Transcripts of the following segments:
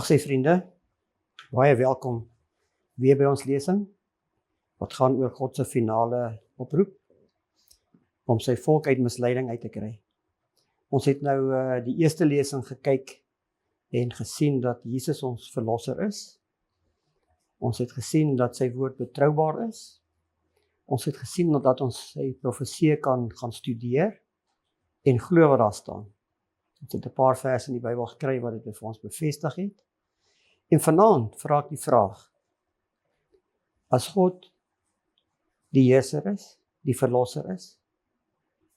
Ag sy vriende, baie welkom weer by ons lesing, wat gaan oor God se finale oproep, om sy volk uit misleiding uit te kry. Ons het nou die eerste lesing gekyk en gesien dat Jesus ons verlosser is. Ons het gesien dat sy woord betroubaar is. Ons het gesien dat ons sy profeseë kan gaan studeer en glo wat daar staan. Ons het 'n paar verse in die Bybel gekry wat dit vir ons bevestig het. En vanaand vra ek die vraag: as God die Heerser is, die Verlosser is,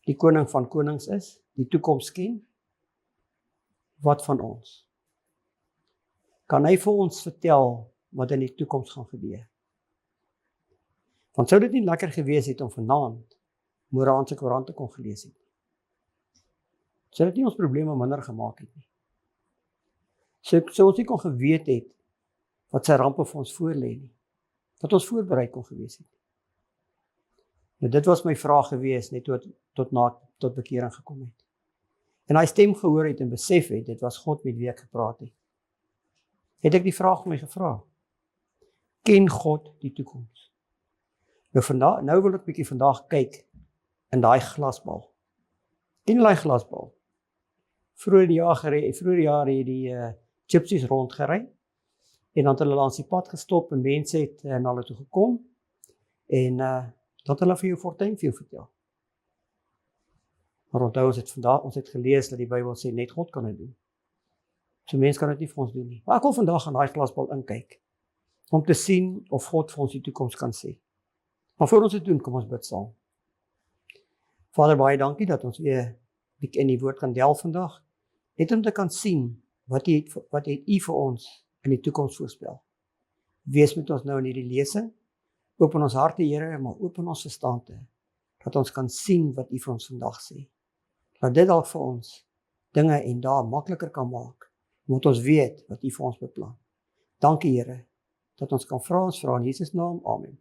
die Koning van konings is, die toekoms ken, wat van ons? Kan hy vir ons vertel wat in die toekoms gaan gebeur? Want sou dit nie lekker gewees het om vanaand Moraan se koerant te kon gelees het? Sou dit nie ons probleme minder gemaak het nie? Sou ons nie kon geweet het wat sy rampe vir ons voorlê nie? Dat ons voorbereid kon gewees het. Nou dit was my vraag gewees, net tot bekering gekom het. En hy stem gehoor het en besef het, dit was God met wie ek gepraat het. Het ek die vraag vir my gevra: ken God die toekoms? Nou wil ek bietjie vandag kyk in daai glasbal. Ken jy daai glasbal? Vroeger die jaar het die gypsies rondgery en dan het hulle langs die pad gestop en mense het na hulle toe gekom en dat hulle vir jou fortuin vir jou vertel. Maar onthou ons het gelees dat die Bybel sê net God kan dit doen. So mense kan dit nie vir ons doen nie. Maar ek wil vandag aan daai glasbal inkyk om te sien of God vir ons die toekoms kan sê. Maar voor ons dit doen, kom ons bid saam. Vader, baie dankie dat ons weer bietjie in die woord kan delf vandag, net om te kan sien wat het U vir ons in die toekoms voorspel. Wees met ons nou in hierdie lesing, open ons harte, Here, maar open ons verstande, dat ons kan sien wat U vir ons vandag sê. Dat dit dalk vir ons dinge en dae makliker kan maak, moet ons weet wat U vir ons beplan. Dankie, Here, dat ons kan vra in Jesus naam, amen.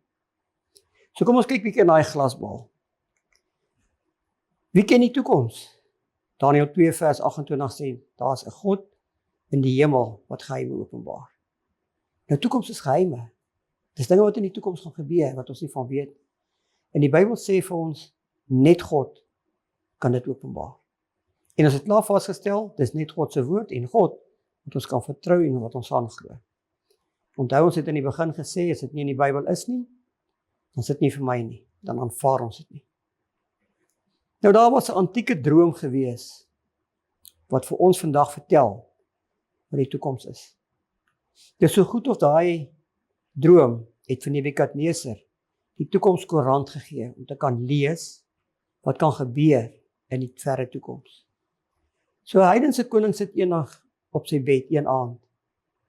So kom ons kyk bietjie na daai glasbal. Wie ken die toekoms? Daniël 2 vers 28 sê, daar's 'n God in die hemel wat geheime openbaar. Nou toekoms is geheime. Dis dinge wat in die toekoms gaan gebeur, wat ons nie van weet. En die Bybel sê vir ons, net God kan dit openbaar. En as dit klaar vasgestel, dis net God se woord en God wat ons kan vertrou en wat ons aanglo. Onthou ons het in die begin gesê, as dit nie in die Bybel is nie, dan is dit nie vir my nie, dan aanvaar ons dit nie. Nou daar was 'n antieke droom gewees, wat vir ons vandag vertel, wat die toekoms is. Dis so goed of daai droom het vir Nebukadneser die toekomskoerant gegee, om te kan lees, wat kan gebeur in die verre toekoms. So 'n heidense koning sit eendag op sy bed, een aand,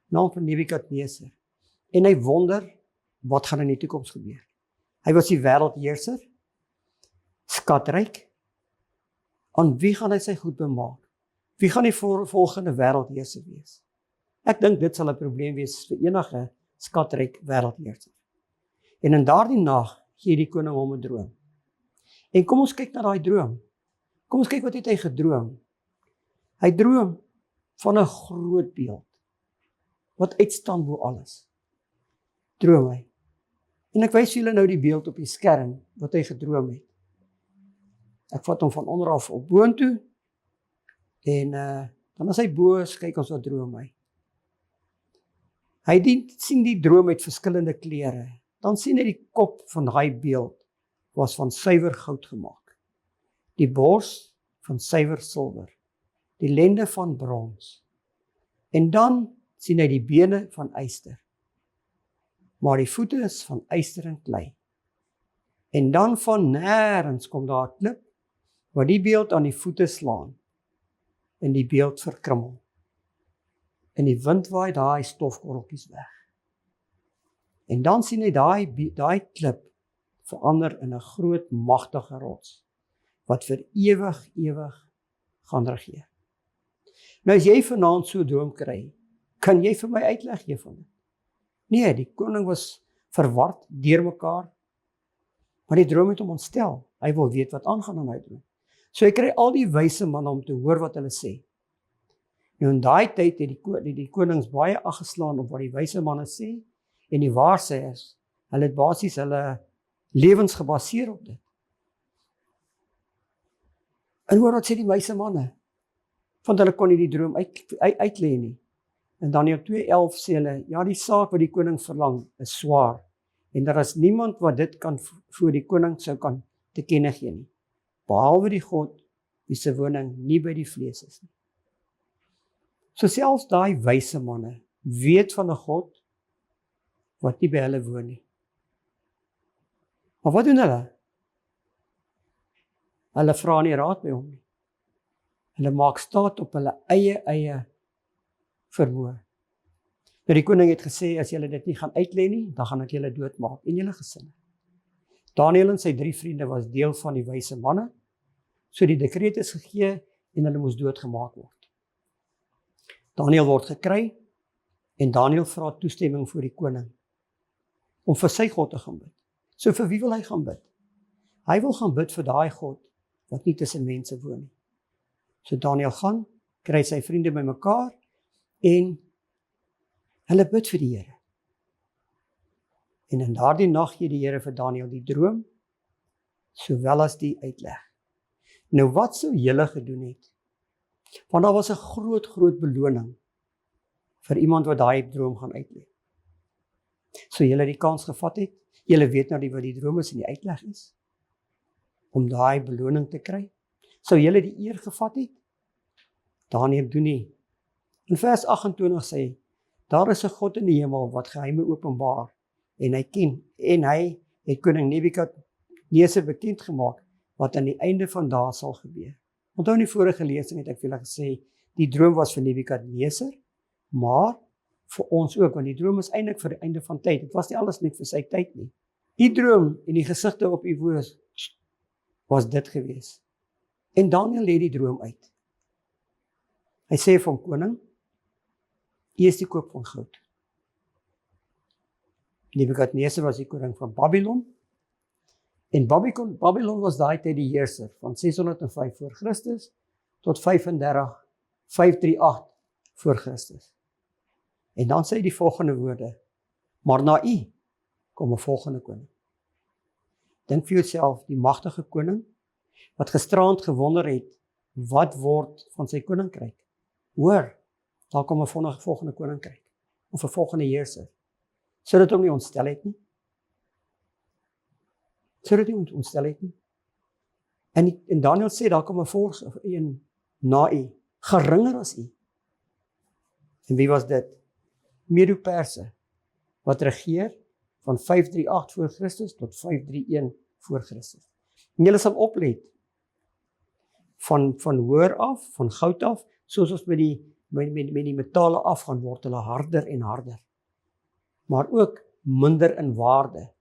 naam van Nebukadneser, en hy wonder, wat gaan in die toekoms gebeur. Hy was die wêreldheerser, skatryk. Aan wie gaan hy sy goed bemaak? Wie gaan die volgende wêreldheerser wees? Ek dink dit sal 'n probleem wees vir enige skatryk wêreldheerser. En in daardie nag gee die koning hom 'n droom. En kom ons kyk na daai droom. Kom ons kyk wat het hy gedroom. Hy droom van 'n groot beeld, wat uitstaan bo alles. Droom hy. En ek wys julle nou die beeld op die skerm, wat hy gedroom het. Ek vat hom van onderaf op boontoe, en dan as hy bo is, kyk ons wat droom hy. Hy sien die droom met verskillende kleure. Dan sien hy die kop van daai beeld was van suiwer goud gemaak. Die bors van suiwer silwer. Die lende van brons. En dan sien hy die bene van yster. Maar die voete is van yster en klei. En dan van nêrens kom daar 'n klip, wat die beeld aan die voete slaan, en die beeld verkrummel. En die wind waai daai stofkorreltjies weg. En dan sien hy daai klip verander in 'n groot magtige rots, wat vir ewig gaan regeer. Nou as jy vanaand so 'n droom kry, kan jy vir my uitleg gee van dit? Nee, die koning was verward, deurmekaar, maar die droom het hom ontstel. Hy wil weet wat aangaan in hy droom. So hy kry al die wyse manne om te hoor wat hulle sê. Nou in daai tyd het die konings baie ag geslaan op wat die wyse manne sê, en die waarsêers, hulle het basies hulle lewens gebaseer op dit. En hoor wat sê die wyse manne? Want hulle kon nie die droom uitlê nie. In Daniël 2:11 sê hulle, ja, die saak wat die koning verlang is swaar, en daar is niemand wat dit kan voor die koning sou kan te kenne gee nie, behalwe die God, wie se woning nie by die vlees is nie. So selfs daai wyse manne weet van 'n God wat nie by hulle woon nie. Maar wat doen hulle? Hulle vra nie raad by hom nie. Hulle maak staat op hulle eie vermoë. Nou die koning het gesê, as julle dit nie gaan uitlê nie, dan gaan ek julle doodmaak en julle gesinne. Daniël en sy 3 vriende was deel van die wyse manne, so die dekreet is gegee en hulle moes doodgemaak word. Daniël word gekry en Daniël vra toestemming voor die koning om vir sy God te gaan bid. So vir wie wil hy gaan bid? Hy wil gaan bid vir daai God wat nie tussen mense woon nie. So Daniël gaan, kry sy vriende bymekaar en hulle bid vir die Here. En in daardie nag gee die Here vir Daniël die droom, sowel as die uitleg. Nou wat sou julle gedoen het? Want daar was 'n groot beloning vir iemand wat daai droom gaan uitlê. So julle die kans gevat het, julle weet nou wat die droom is en die uitleg is, om daai beloning te kry. Sou julle die eer gevat het? Daniël doen nie. In vers 28 sê, daar is 'n God in die hemel wat geheime openbaar, en hy ken, en hy het koning Nebukadneser bekend gemaak, wat aan die einde van dae sal gebeur. Onthou in die vorige lesing het ek vir julle gesê, die droom was vir Nebukadneser, maar vir ons ook, want die droom is eintlik vir die einde van tyd. Dit was nie alles net vir sy tyd nie. Die droom en die gesigte op die woord was dit gewees. En Daniël lê die droom uit. Hy sê van koning, U is die koop van goud. Nebukadneser was die koning van Babylon, en Babylon was daai tyd die heerser van 605 voor Christus tot 538 voor Christus. En dan sê hy die volgende woorde, maar na U kom 'n volgende koning. Dink vir jouself, die magtige koning, wat gisterand gewonder het, wat word van sy koninkryk? Hoor, daar kom 'n volgende koninkryk, of 'n volgende heerser. Sou dit hom nie ontstel het nie? Sou dit nie ontstel het nie? En Daniël sê, daar kom 'n volgende een na U, geringer as U. En wie was dit? Medo-Perse, wat regeer van 538 voor Christus tot 531 voor Christus. En julle sal oplet, van hoër af, van goud af, soos ons met die metale afgaan, word hulle harder en harder. Maar ook minder in waarde.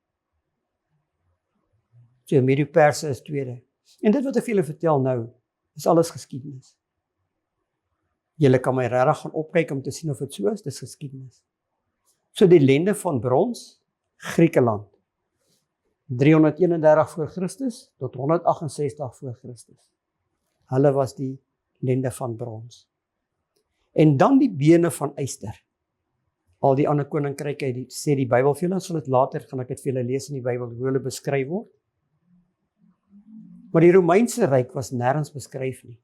So Medo-Perse is tweede. En dit wat ek vir julle vertel nou, is alles geskiedenis. Julle kan my regtig gaan opkyk om te sien of dit so is, dis geskiedenis. So die lende van brons, Griekeland, 331 voor Christus tot 168 voor Christus. Hulle was die lende van brons. En dan die bene van yster. Al die ander koninkryke, sê die Bybel vir julle, sal dit later, gaan ek dit vir julle lees in die Bybel, hoe hulle beskryf word. Maar die Romeinse ryk was nêrens beskryf nie.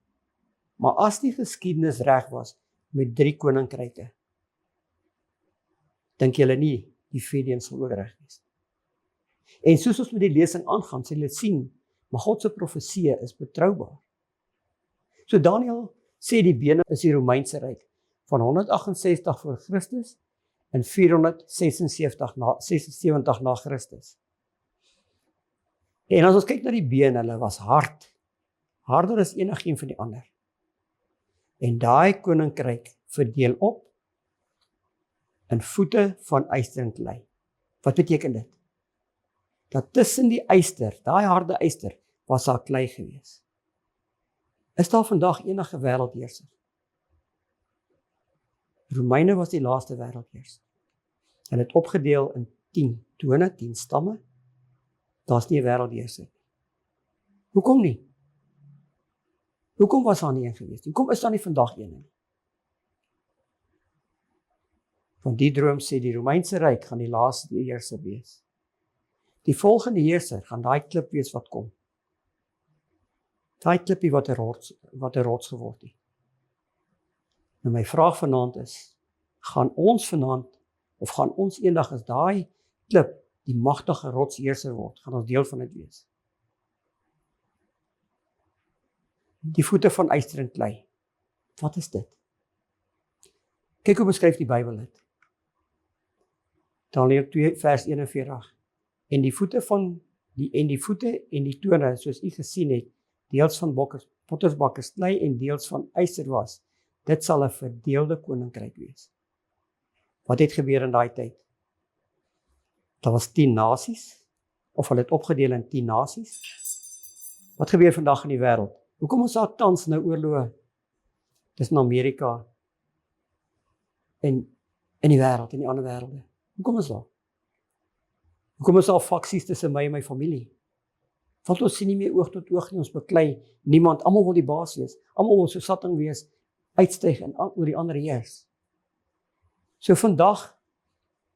Maar as die geskiedenis reg was, met 3 koninkryke, dink julle nie, die 4de sal ook reg wees. En soos ons met die lesing aangaan, sal julle sien, maar God se profeseë is betroubaar. So Daniël sê die bene is die Romeinse ryk, van 168 voor Christus, en 476 na Christus. En as ons kyk na die bene, hulle was hard, harder as enigeen van die ander. En daai koninkryk verdeel op in voete van yster en klei. Wat beteken dit? Dat tussen die yster, daai harde yster, was daar klei gewees. Is daar vandag enige wêreldheerser? Romeine was die laaste wêreldheerser. Hulle het opgedeel in 10 tone, 10 stamme. Daar's nie 'n wêreldheerser nie. Hoekom nie? Hoekom was daar nie een gewees? Hoekom is daar nie vandag een nie? Want die droom sê die Romeinse Ryk gaan die laaste heerser wees. Die volgende heerser gaan daai klip wees wat kom. Daai klippie wat 'n rots geword het. Nou my vraag vanaand is, gaan ons eendag as daai klip die magtige rotsheerser word, gaan ons deel van dit wees. Die voete van yster en klei. Wat is dit? Kyk hoe beskryf die Bybel dit. Daniël 2 vers 41. En die voete en die tone, soos u gesien het, deels van pottersbakkers klei en deels van yster was, dit sal 'n verdeelde koninkryk wees. Wat het gebeur in daai tyd? Daar was 10 nasies, of hulle het opgedeel in 10 nasies. Wat gebeur vandag in die wêreld? Hoekom is daar tans nou oorloë tussen Amerika en in die wêreld, in die ander wêrelde? Hoekom is daar? Hoekom is daar faksies tussen my en my familie? Want ons sien nie meer oog tot oog nie, ons beklei niemand, almal wil die baas wees, almal wil so satting wees, uitstyg en oor die ander heers. So vandag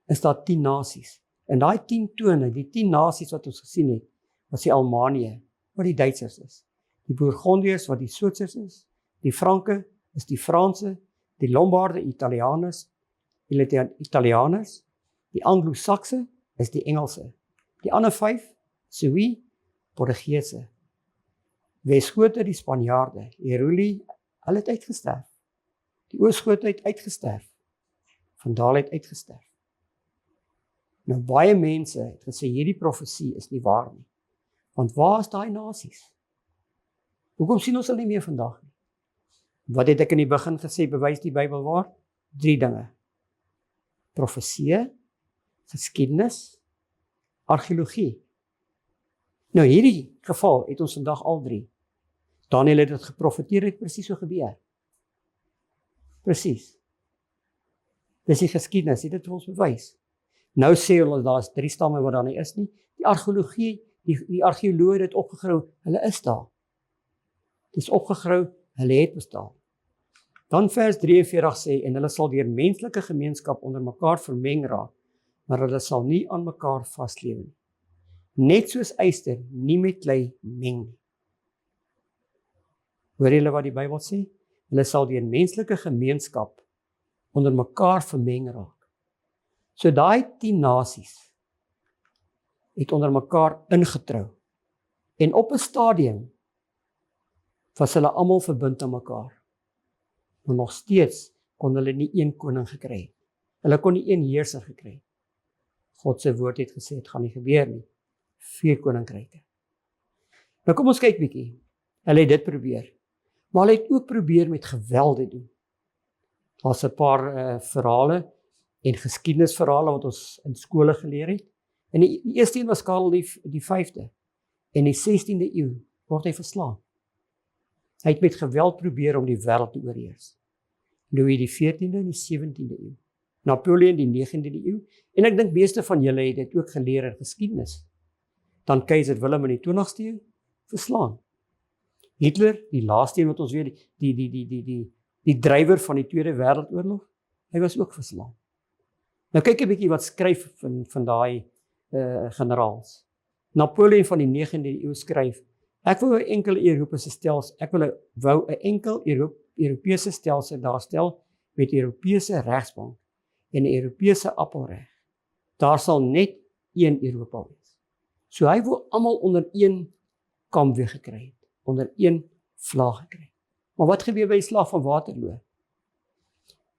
is daar 10 nasies. En daai 10 tone, die 10 nasies wat ons gesien het, was die Almanië, wat die Duitsers is. Die Bourgondiërs wat die Switsers is, die Franke is die Franse, die Lombarde, Italianers, die Anglo-Sakse is die Engelse. Die ander 5, Sui, Portugese. Wesgote die Spanjaarde, Heruli, hulle het uitgesterf. Die Oosgote het uitgesterf. Vandaal het uitgesterf. Nou baie mense het gesê hierdie profesie is nie waar nie. Want waar is daai nasies? Hoekom sien ons hulle nie meer vandag nie? Wat het ek in die begin gesê, bewys die Bybel waar? 3 dinge. Profesie, geskiedenis, argeologie. Nou hierdie geval het ons vandag al 3. Daniël het dit geprofeteer, het presies so gebeur. Presies. Dis die geskiedenis, het dit vir ons bewys. Nou sê hulle, daar is 3 stamme wat daar nie is nie. Die argeologie, die argeoloog het dit opgegrou, hulle is daar. Dit is opgegrou, hulle het bestaan. Dan vers 43 sê, en hulle sal deur menslike gemeenskap onder mekaar vermeng raak, maar hulle sal nie aan mekaar vaslewe nie. Net soos yster nie met klei meng nie. Hoor julle wat die Bybel sê? Hulle sal deur menslike gemeenskap onder mekaar vermeng raak. So daai 10 nasies het onder mekaar ingetrou. En op 'n stadium was hulle almal verbind aan mekaar. Maar nog steeds kon hulle nie een koning gekry het. Hulle kon nie een heerser gekry het. God se woord het gesê, het gaan nie gebeur nie. 4 koninkryke. Nou kom ons kyk bietjie. Hulle het dit probeer. Maar hulle het ook probeer met geweld dit doen. Daar's 'n paar verhale en geskiedenisverhale wat ons in skole geleer het. En die eerste een was Karel die 5de. In die 16de eeu word hy verslaan. Hy het met geweld probeer om die wêreld te oorheers. Louis die 14de en die 17de eeu. Napoleon die 19de eeu. En ek dink meeste van julle het dit ook geleer in geskiedenis. Dan Keiser Willem in die 20ste eeu verslaan. Hitler, die laaste een wat ons weet, die drywer van die Tweede Wêreldoorlog, hy was ook verslaan. Nou kyk 'n bietjie wat skryf van daai generaals. Napoleon van die 9de eeu skryf: Ek wou 'n enkel Europese stelsel daarstel met Europese regsbank en 'n Europese appelreg. Daar sal net een Europa wees. So hy wou almal onder een kam weer gekry het, onder een vlag gekry. Maar wat gebeur by die slag van Waterloo?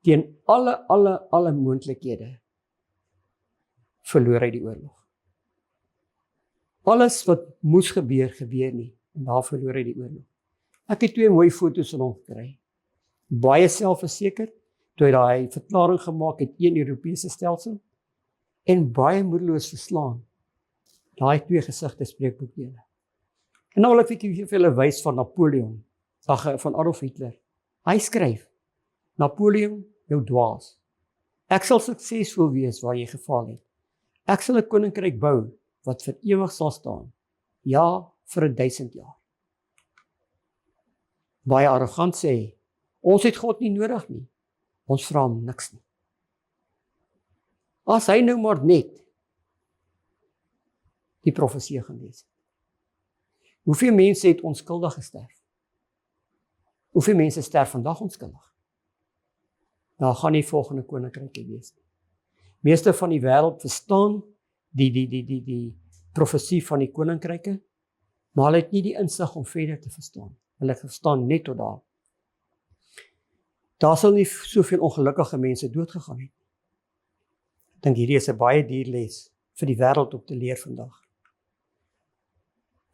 Teen alle moontlikhede verloor hy die oorlog. Alles wat moes gebeur, gebeur nie. En daar verloor hy die oorlog. Ek het 2 mooi foto's van hom gekry. Baie selfverseker, toe hy daai verklaring gemaak het, een Europese stelsel, en baie moedeloos verslaan. Daai 2 gesigte spreek boekdele. En nou wil ek vir julle wys van Napoleon, van Adolf Hitler. Hy skryf: Napoleon, jou dwaas. Ek sal suksesvol wees waar jy gefaal het. Ek sal 'n koninkryk bou wat vir ewig sal staan. Ja, vir 1000 jaar. Baie arrogant sê, ons het God nie nodig nie. Ons vra hom niks nie. As hy nou maar net die profesie gelees het. Hoeveel mense het onskuldig gesterf? Hoeveel mense sterf vandag onskuldig? Daar gaan nie volgende koninkryke wees nie. Meeste van die wêreld verstaan die profesie van die koninkryke, maar hulle het nie die insig om verder te verstaan. Hulle verstaan net tot daar. Daar sal nie soveel ongelukkige mense doodgegaan het. Ek dink hierdie is 'n baie duur les vir die wêreld om te leer vandag.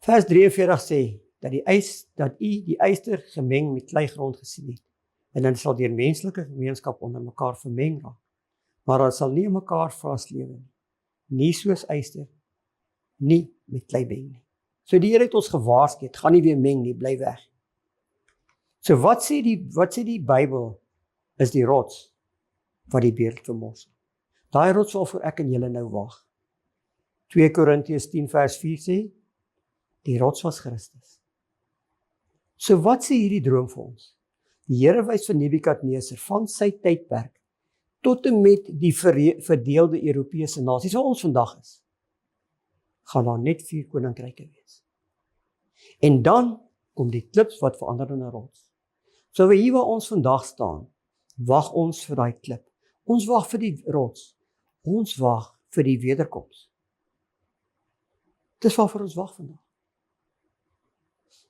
Vers 43 sê dat u die yster gemeng met kleigrond gesien het, en dan sal deur menslike gemeenskap onder mekaar vermeng raak, maar hulle sal nie in mekaar vaslewe nie, nie soos yster, nie met klei meng nie. So die Here het ons gewaarsku, het gaan nie weer meng nie, bly weg. So wat sê die Bybel is die rots wat die beeld vermors. Daai rots waarvoor ek en julle nou wag. 2 Korintiërs 10 vers 4 sê, die rots was Christus. So wat sê hierdie droom vir ons? Die Here wys vir Nebukadneser van sy tydperk tot en met die verdeelde Europese nasies, waar ons vandag is, gaan daar net 4 koninkryke wees. En dan kom die klips wat verander in 'n rots. So hier waar ons vandag staan, wag ons vir daai klip. Ons wag vir die rots. Ons wag vir die wederkoms. Dis waarvoor ons wag vandag.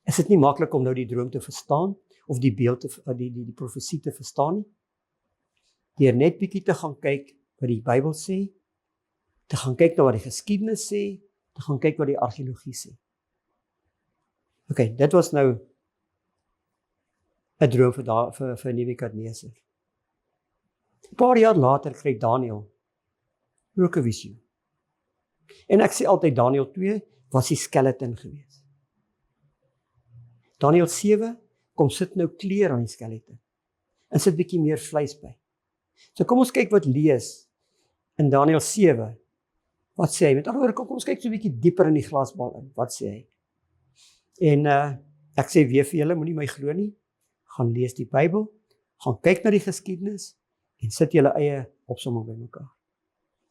Is dit nie maklik om nou die droom te verstaan of die beeld die profesie te verstaan nie? Deur net bietjie te gaan kyk wat die Bybel sê, te gaan kyk na wat die geskiedenis sê, te gaan kyk wat die argeologie sê. Okay, dit was nou 'n droom vir Nebukadneser. 'n Paar jaar later kry Daniël ook 'n visioen. En ek sê altyd Daniël 2 was die skeleton gewees. Daniël 7 kom sit nou kleur aan die skeleton en sit bietjie meer vleis by. So kom ons kyk wat lees in Daniël 7. Wat sê hy? Met ander woorde, kom ons kyk so 'n bietjie dieper in die glasbal in. Wat sê hy? En ek sê weer vir julle, moenie my glo nie. Gaan lees die Bybel, gaan kyk na die geskiedenis en sit julle eie opsomming bymekaar.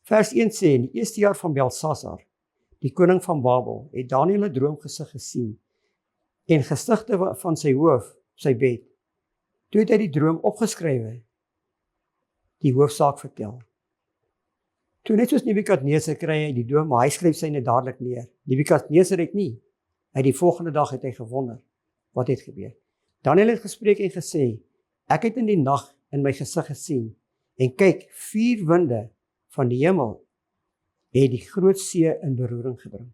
Vers 1 sê, in die eerste jaar van Belsasar, die koning van Babel, het Daniël 'n droomgesig gesien en gestigte van sy hoof, sy bed. Toe het hy die droom opgeskrywe, die hoofsaak vertel. Toe net soos Nebukadneser kry hy die droom, maar hy skryf syne dadelik neer. Nebukadneser het nie. Die volgende dag het hy gewonder, wat het gebeur. Daniël het gespreek en gesê, ek het in die nag in my gesig gesien, en kyk, 4 winde van die hemel het die groot see in beroering gebring.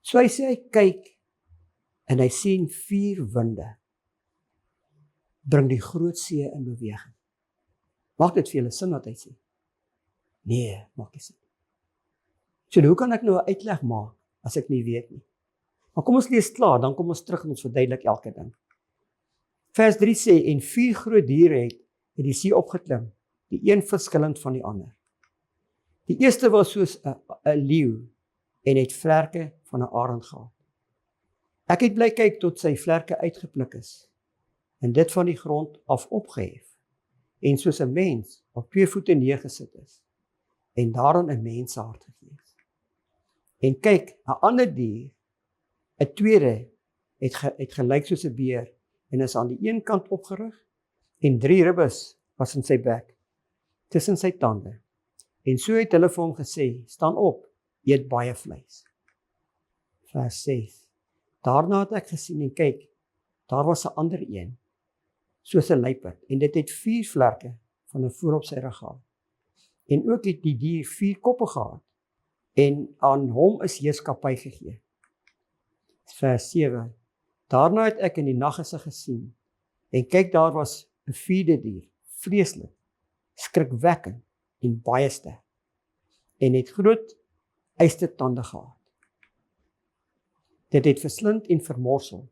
So hy sê, hy kyk, en hy sien 4 winde, bring die groot see in beweging. Maak dit vir julle sin wat hy sê? Nee, maak nie sin. So hoe kan ek nou 'n uitleg maak, as ek nie weet nie? Maar kom ons lees klaar, dan kom ons terug en ons verduidelik elke ding. Vers 3 sê, en 4 groot diere het die see opgeklim, die een verskillend van die ander. Die eerste was soos 'n leeu en het vlerke van 'n arend gehad. Ek het bly kyk tot sy vlerke uitgepluk is en dit van die grond af opgehef en soos 'n mens op 2 voete neergesit is en daarin 'n menshart gegee is. En kyk, 'n ander dier, 'n tweede, het gelyk soos 'n beer en is aan die een kant opgerig en 3 ribbes was in sy bek, tussen sy tande. En so het hulle vir hom gesê, staan op, eet baie vleis. Vers 6. Daarna het ek gesien en kyk, daar was 'n ander een, soos 'n luiperd, en dit het 4 vlerke van 'n voer op sy rug gehad. En ook het die dier 4 koppe gehad, en aan hom is heerskappy gegee. Vers 7. Daarna het ek in die naggesig gesien, en kyk, daar was 'n 4de dier, vreeslik, skrikwekkend en baie sterk, en het groot ystertande gehad. Dit het verslind en vermorsel,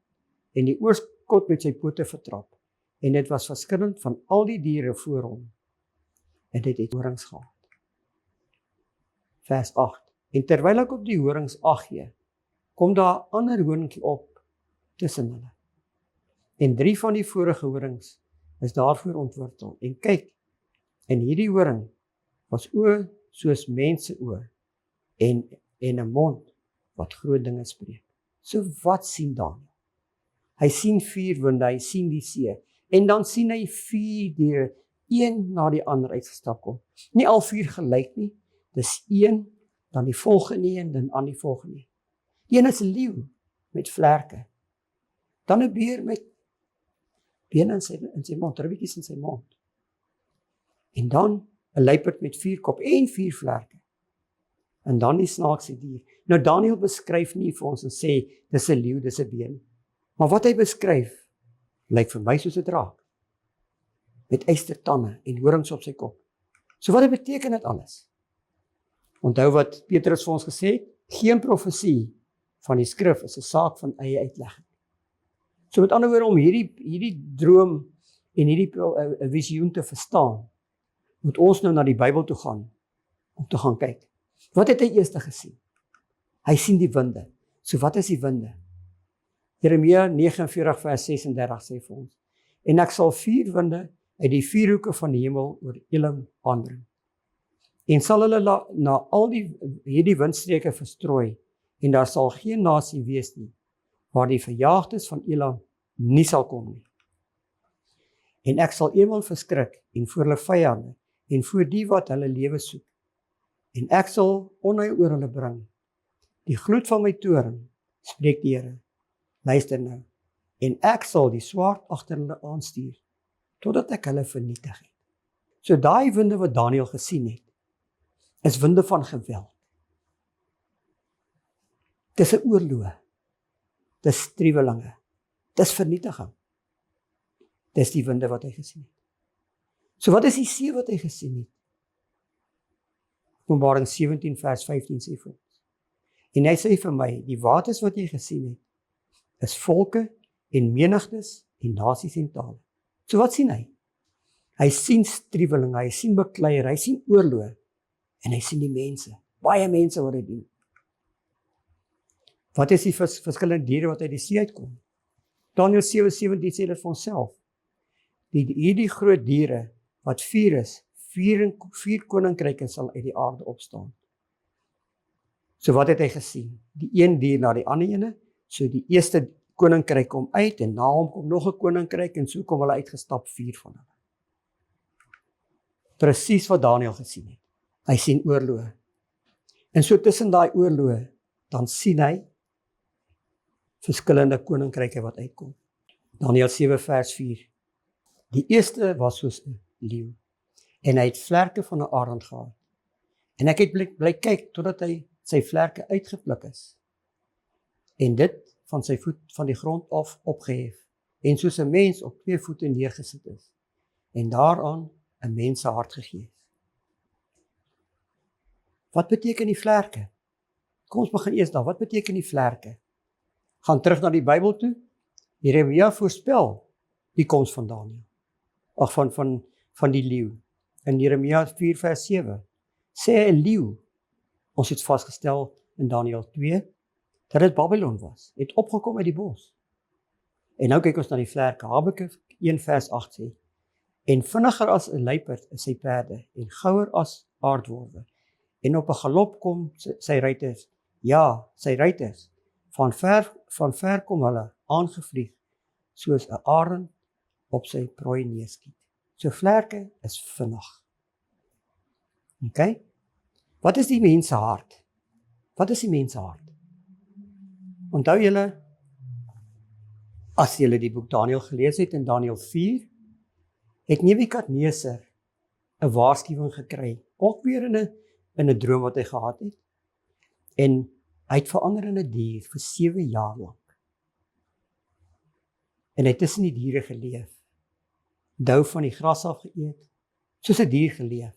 en die oorskot met sy pote vertrap, en dit was verskillend van al die diere voor hom, en dit het horings gehad. Vers 8. En terwyl ek op die horings ag gee, kom daar 'n ander horingkie op tussen hulle. En 3 van die vorige horings is daarvoor ontwortel. En kyk, en hierdie horing was oë soos mense oë en 'n mond wat groot dinge spreek. So wat sien Daniël? Hy sien 4 winde, hy sien die see en dan sien hy 4 diere, een na die ander uitgestap kom. Nie al 4 gelyk nie, dis een, dan die volgende een, dan aan die volgende een. Die een is 'n leeu met vlerke, dan 'n beer met bene in sy mond, ribbietjies in sy mond. En dan 'n luiperd met 4 kop en 4 vlerke. En dan die snaakse dier. Nou Daniël beskryf nie vir ons en sê, dis 'n leeu, dis 'n beer nie. Maar wat hy beskryf, lyk vir my soos 'n draak. Met eystertande en horings op sy kop. So wat beteken dit alles? Onthou wat Petrus vir ons gesê het, geen profesie van die skrif is 'n saak van eie uitlegging. So met ander woorde, om hierdie droom en hierdie visioen te verstaan, moet ons nou na die Bybel toe gaan, om te gaan kyk. Wat het hy eers gesien? Hy sien die winde. So wat is die winde? Jeremia 49 vers 36 sê vir ons, en ek sal 4 winde uit die 4 hoeke van die hemel oor Elim aandring. En sal hulle na al hierdie windstreke verstrooi, en daar sal geen nasie wees nie, waar die verjaagdes van Elam nie sal kom nie. En ek sal eenmaal verskrik, en voor hulle vyande, en voor die wat hulle lewe soek. En ek sal onheil oor hulle bring. Die gloed van my toorn, spreek die Here. Luister nou. En ek sal die swaard agter hulle aanstuur, totdat ek hulle vernietig het. So daai winde wat Daniël gesien het, is winde van geweld. Dis 'n oorlog. Dis striwelinge. Dis vernietiging. Dis die winde wat hy gesien het. So wat is die see wat hy gesien het? Openbaring 17 vers 15 sê vir ons. En hy sê vir my, die waters wat jy gesien het, is volke en menigtes en nasies en tale. So wat sien hy? Hy sien striwelinge, hy sien bekleier, hy sien oorlog en hy sien die mense, baie mense wat dit doen. Wat is die verskillende diere wat uit die see uitkom? Daniël 7:17 sê dit vir onsself. Hierdie groot diere wat 4 is, 4 koninkryke sal uit die aarde opstaan. So wat het hy gesien? Die een dier na die ander ene, so die eerste koninkryk kom uit en na hom kom nog 'n koninkryk en so kom hulle uitgestap 4 van hulle. Presies wat Daniël gesien het. Hy sien oorlog. En so tussen daai oorlog, dan sien hy verskillende koninkryke wat uitkom. Daniël 7 vers 4. Die eerste was soos 'n leeu en hy het vlerke van 'n arend gehad. En ek het bly kyk totdat hy sy vlerke uitgepluk is. En dit van sy voet van die grond af opgehef en soos 'n mens op 2 voete neergesit is en daaraan 'n mens se hart gegee is. Wat beteken die vlerke? Kom ons begin eers daar. Wat beteken die vlerke? Gaan terug na die Bybel toe. Jeremia voorspel die koms van Daniël. Van die leeu. In Jeremia 4 vers 7 sê hy 'n leeu. Ons het vasgestel in Daniël 2 dat dit Babylon was. Het opgekom uit die bos. En nou kyk ons na die vlerke. Habakuk 1 vers 8 sê: En vinniger as 'n luiperd is sy perde en gouer as aardwolwe. En op 'n galop kom sy ruiters. Ja, sy ruiters. Van ver kom hulle aangevlieg, soos 'n arend op sy prooi neerskiet. So vlerke is vinnig. OK? Wat is die mens se hart? Wat is die mens se hart? Onthou julle, as julle die boek Daniël gelees het in Daniël 4, het Nebukadneser 'n waarskuwing gekry, ook weer in 'n droom wat hy gehad het. En hy het verander in 'n dier vir 7 jaar lank. En hy het tussen die diere geleef. Dou van die gras af geëet, soos 'n dier geleef.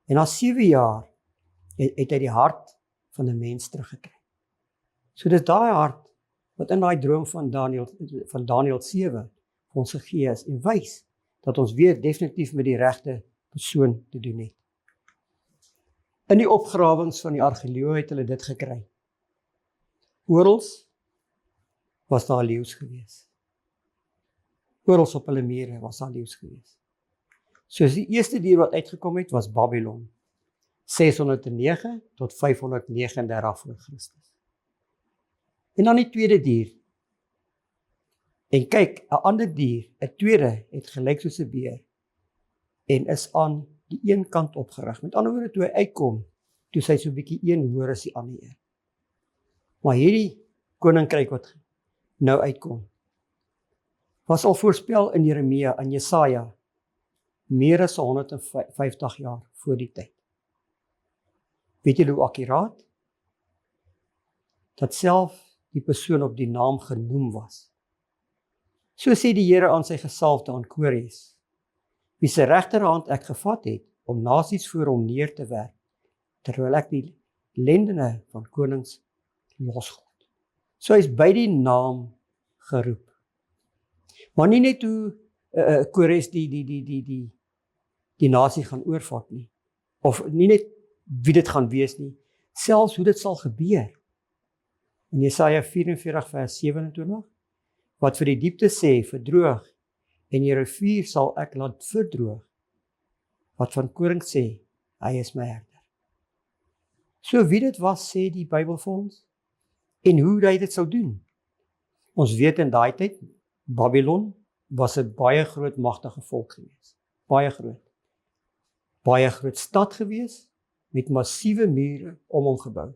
En na 7 jaar het hy die hart van 'n mens teruggekry. So dis daai hart wat in daai droom van Daniël 7 vir ons gegee is en wys dat ons weer definitief met die regte persoon te doen het. In die opgrawings van die argeoloë het hulle dit gekry. Orals was daar leeu's gewees. Orals op hulle mure was daar leeu's gewees. Soos die eerste dier wat uitgekom het was Babylon. 609 tot 539 voor Christus. En dan die tweede dier. En kyk, 'n ander dier, 'n tweede, het gelyk soos 'n beer en is aan die een kant opgerig. Met ander woorde, toe hy uitkom, toe sy so 'n bietjie een hoor as die ander een. Maar hierdie koninkryk wat nou uitkom, was al voorspel in Jeremia en Jesaja meer as 150 jaar voor die tyd. Weet julle hoe akkuraat? Dat self die persoon op die naam genoem was. So sê die Here aan sy gesalfde aan Kores, wie sy regterhand ek gevat het, om nasies voor hom neer te werp, terwyl ek die lendene van konings losgod. So hy is by die naam geroep. Maar nie net hoe Kores die nasie gaan oorvat nie, of nie net wie dit gaan wees nie, selfs hoe dit sal gebeur. In Jesaja 44 vers 27, wat vir die diepte sê, verdroog, en die rivier sal ek laat verdroog, wat van koring sê, hy is my herder. So wie dit was, sê die Bybel vir ons, en hoe hy dit sou doen. Ons weet in daai tyd, Babylon was 'n baie groot magtige volk gewees. Baie groot stad gewees, met massiewe mure om hom gebou.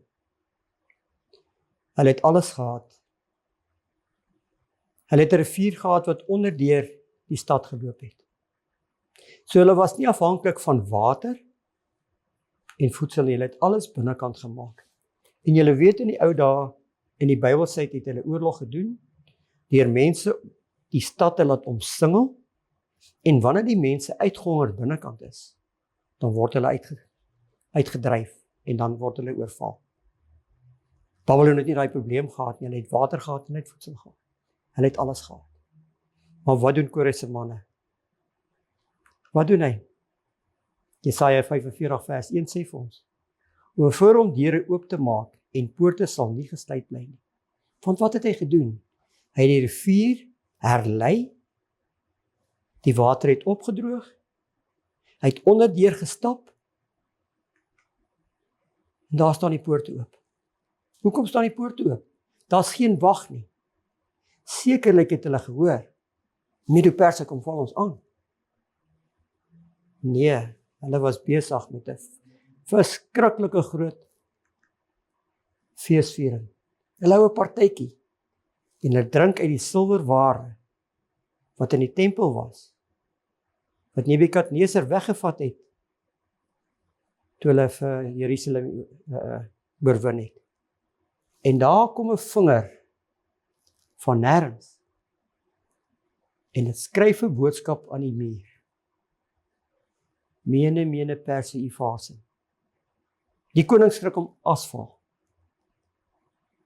Hulle het alles gehad. Hulle het 'n rivier gehad wat onderdeur die stad geloop het. So hulle was nie afhanklik van water en voedsel nie, hulle het alles binnekant gemaak. En julle weet in die ou dae, in die Bybelse tyd het hulle oorlog gedoen, deur mense die stad te laat omsingel, en wanneer die mense uitgehonger binnekant is, dan word hulle uitgedryf, en dan word hulle oorval. Babylon het nie daai probleem gehad nie, hulle het water gehad en het voedsel gehad. Hulle het alles gehad. Maar wat doen Kores se manne? Wat doen hy? Jesaja 45 vers 1 sê vir ons, om voor hom deure oop te maak en poorte sal nie gesluit bly nie. Want wat het hy gedoen? Hy het die rivier herlei, die water het opgedroog, hy het onderdeur gestap, en daar staan die poorte oop. Hoekom staan die poorte oop? Daar's geen wag nie. Sekerlik het hulle gehoor, Medo-Perse kom val ons aan. Nee, hulle was besig met 'n verskriklike groot feesviering. Hulle hou 'n partytjie, en hulle drink uit die silwerware, wat in die tempel was, wat Nebukadneser weggevat het, toe hulle vir Jerusalem oorwin het. En daar kom 'n vinger van nêrens, en dit skryf 'n boodskap aan die muur. Mene Perse Ufasen. Die koning skrik om asval.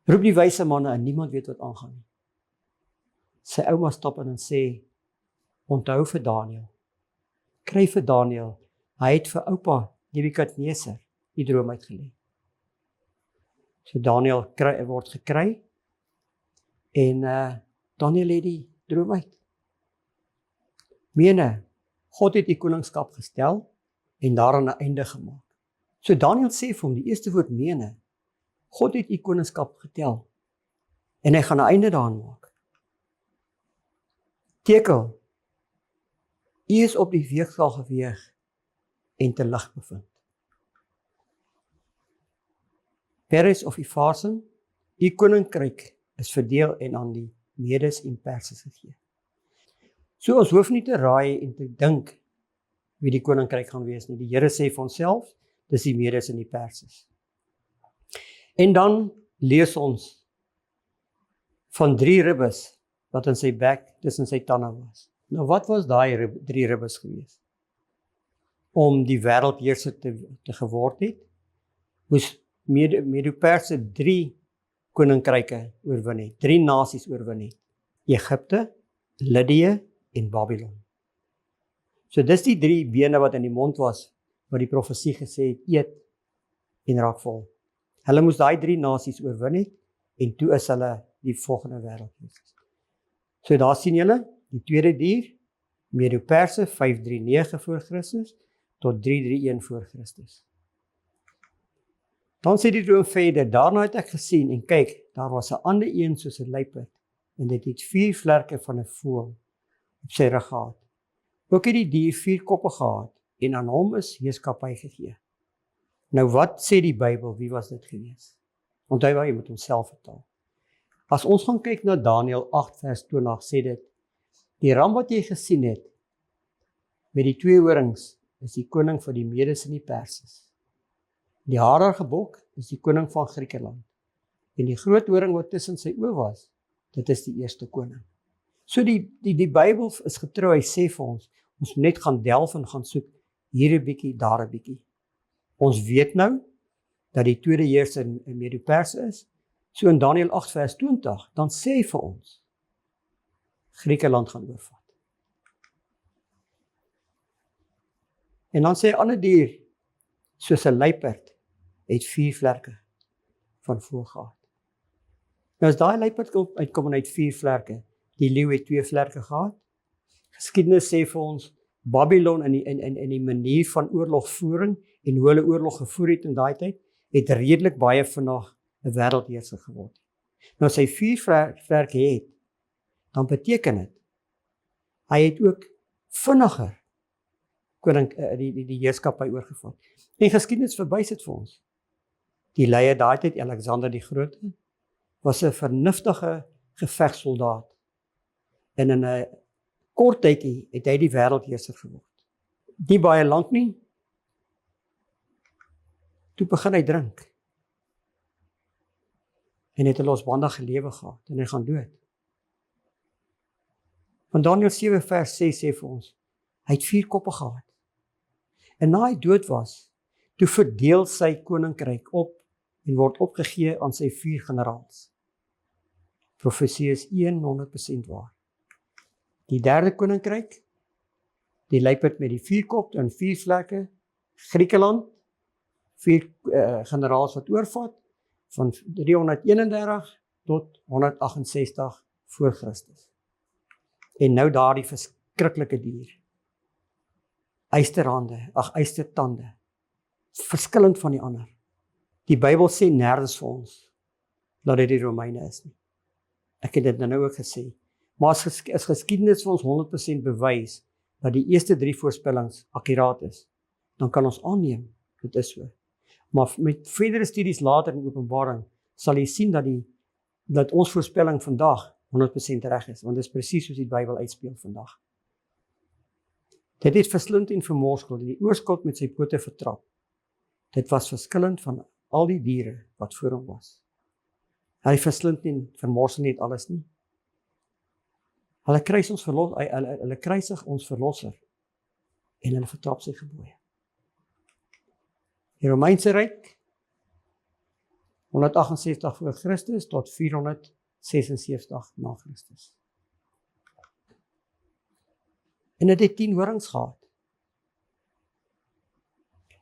Roep die wyse manne en niemand weet wat aangaan nie. Sy ouma stap in en sê, onthou vir Daniël. Kry vir Daniël, hy het vir oupa Nebukadneser die droom uitgelê. So Daniël word gekry, en Daniël het die droom uit. Mene, God het die koningskap gestel, en daaraan 'n einde gemaak. So Daniël sê vir hom, die eerste woord mene, God het die koningskap getel, en hy gaan 'n einde daaraan maak. Tekel, u is op die weegskaal geweeg, en te lig bevind. Peres of Ufasen, u koninkryk is verdeel en aan die Medes en Perses gegee. So ons hoef nie te raai en te dink wie die koninkryk gaan wees nie. Die Here sê vir onsself, dis die Medes en die Perses. En dan lees ons van 3 ribbes wat in sy bek tussen sy tande was. Nou wat was daai 3 ribbes gewees? Om die wêreldheerser te geword het, moes Medo-Perse 3 koninkryke oorwin het, 3 nasies oorwin het. Egipte, Lidië en Babylon. So dis die 3 bene wat in die mond was, wat die profesie gesê het, eet en raak vol. Hulle moes daai 3 nasies oorwin het, en toe is hulle die volgende wêreldheersers. So daar sien julle, die tweede dier, Medo-Perse 539 voor Christus, tot 331 voor Christus. Dan sê die droom verder, daarna het ek gesien en kyk, daar was 'n ander een soos 'n luiperd en dit het 4 vlerke van 'n voël op sy rug gehad. Ook het die dier 4 koppe gehad en aan hom is heerskappy gegee. Nou wat sê die Bybel, wie was dit gewees? Onthou waar jy moet homself vertaal. As ons gaan kyk na Daniël 8 vers 20 sê dit, die ram wat jy gesien het met die 2 horings is die koning van die Medes en die Perses. Die harige bok is die koning van Griekeland. En die groot horing wat tussen sy oë was, dit is die eerste koning. So die Bybel is getrou, hy sê vir ons moet net gaan delf en gaan soek, hier 'n bietjie, daar 'n bietjie. Ons weet nou, dat die tweede heerser in Medo-Perse is, so in Daniël 8 vers 20, dan sê hy vir ons, Griekeland gaan oorvat. En dan sê 'n ander dier, soos 'n luiperd, het 4 vlerke van voël gehad. Nou as daai luiperd uitkom en uit 4 vlerke, die leeu het 2 vlerke gehad. Geskiedenis sê vir ons, Babylon in die manier van oorlogvoering en hoe hulle oorlog gevoer het in daai tyd, het redelik baie vinnig 'n wêreldheerser geword. Nou as hy 4 vlerke het, dan beteken dit, hy het ook vinniger koning die heerskappy oorgevat. En geskiedenis verwys dit vir ons. Die leier daai tyd, Alexander die Grote, was 'n vernuftige gevegssoldaat. En in 'n kort tydjie het hy die wêreldheerser geword. Nie baie lank nie. Toe begin hy drink. En het 'n losbandige lewe gehad en hy gaan dood. Want Daniël 7 vers 6 sê vir ons, hy het 4 koppe gehad. En na hy dood was, toe verdeel sy koninkryk op en word opgegee aan sy 4 generaals. Profesie is 100% waar. Die derde koninkryk, die luiperd met die 4 kop en 4 vlekke, Griekeland, 4 generaals wat oorvat, van 331 tot 168 voor Christus. En nou daardie verskriklike dier, eystertande, verskillend van die ander. Die Bybel sê nêrens vir ons, dat dit die Romeine is nie. Ek het dit nou ook gesê. Maar as geskiedenis vir ons 100% bewys, dat die eerste 3 voorspellings akkuraat is, dan kan ons aanneem, dit is so. Maar met verdere studies later in Openbaring, sal jy sien dat ons voorspelling vandag 100% reg is, want dit is presies soos die Bybel uitspeel vandag. Dit het verslind en vermorskel, die oorskot met sy pote vertrap. Dit was verskillend van al die diere wat voor hom was. Hy verslind en vermorsel nie alles nie. Hulle kruisig ons verlosser en hulle vertrap sy gebooie. Die Romeinse ryk 168 voor Christus tot 476 na Christus. En dit het 10 horings gehad.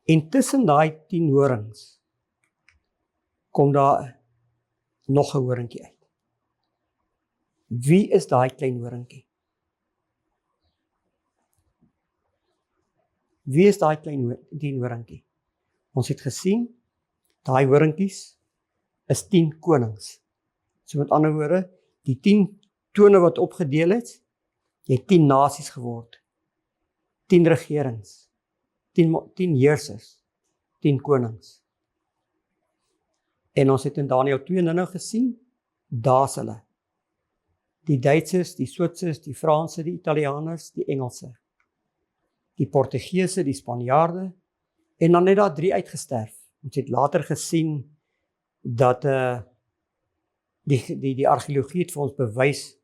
En tussen daai 10 horings kom daar nog 'n horingkie uit. Wie is daai klein horingkie? Wie is daai klein 10 horingkie? Ons het gesien, daai horingkies is 10 konings. So met ander woorde, die 10 tone wat opgedeel het, jy het 10 nasies geword, 10 regerings, 10 heersers, 10 konings. En ons het in Daniël 2 nou gesien, daar's hulle. Die Duitsers, die Switsers, die Franse, die Italianers, die Engelse, die Portugese, die Spanjaarde, en dan het daar 3 uitgesterf. Ons het later gesien dat die argeologie het vir ons bewys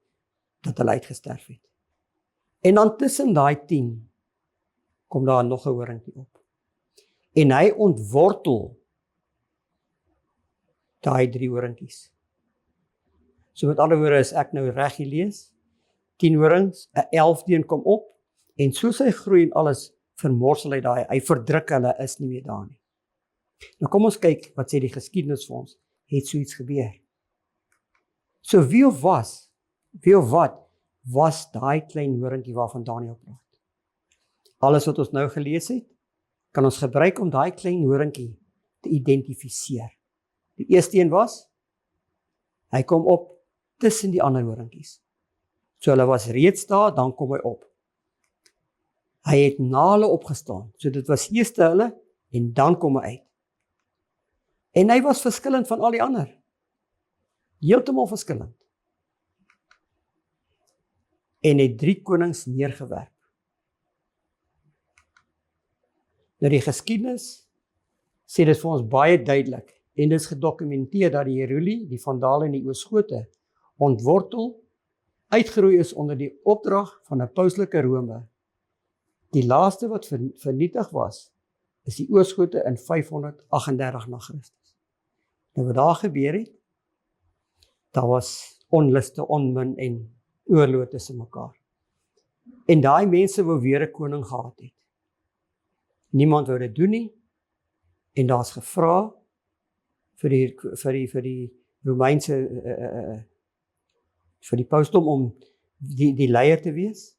dat hulle uitgesterf het. En dan tussen daai 10 kom daar nog 'n horingkie op. En hy ontwortel daai 3 horingkies. So met ander woorde, as ek nou reg lees, 10 horings, 'n 11de een kom op, en soos hy groei en alles, vermorsel hy verdruk hulle, is nie meer daar nie. Nou kom ons kyk, wat sê die geskiedenis vir ons, het so iets gebeur. So wie of wat, was daai klein horingkie waarvan Daniël praat. Alles wat ons nou gelees het, kan ons gebruik om daai klein horingkie te identifiseer. Die eerste een was, hy kom op tussen die ander horingkies. So hulle was reeds daar, dan kom hy op. Hy het na hulle opgestaan, so dit was eers hulle, en dan kom hy uit. En hy was verskillend van al die ander. Heeltemal verskillend. En het 3 konings neergewerp. Nou die geskiedenis sê dit vir ons baie duidelik, en dit is gedokumenteer dat die Heruli, die Vandale en die Oosgote ontwortel, uitgeroei is onder die opdrag van 'n pauslike Rome. Die laaste wat vernietig was, is die Oosgote in 538 na Christus. Nou wat daar gebeur het, daar was onluste, onmin en oorlog tussen mekaar. En daai mense wou weer 'n koning gehad het. Niemand wou dit doen nie, en daar's gevra vir die Romeinse vir die pausdom om die leier te wees.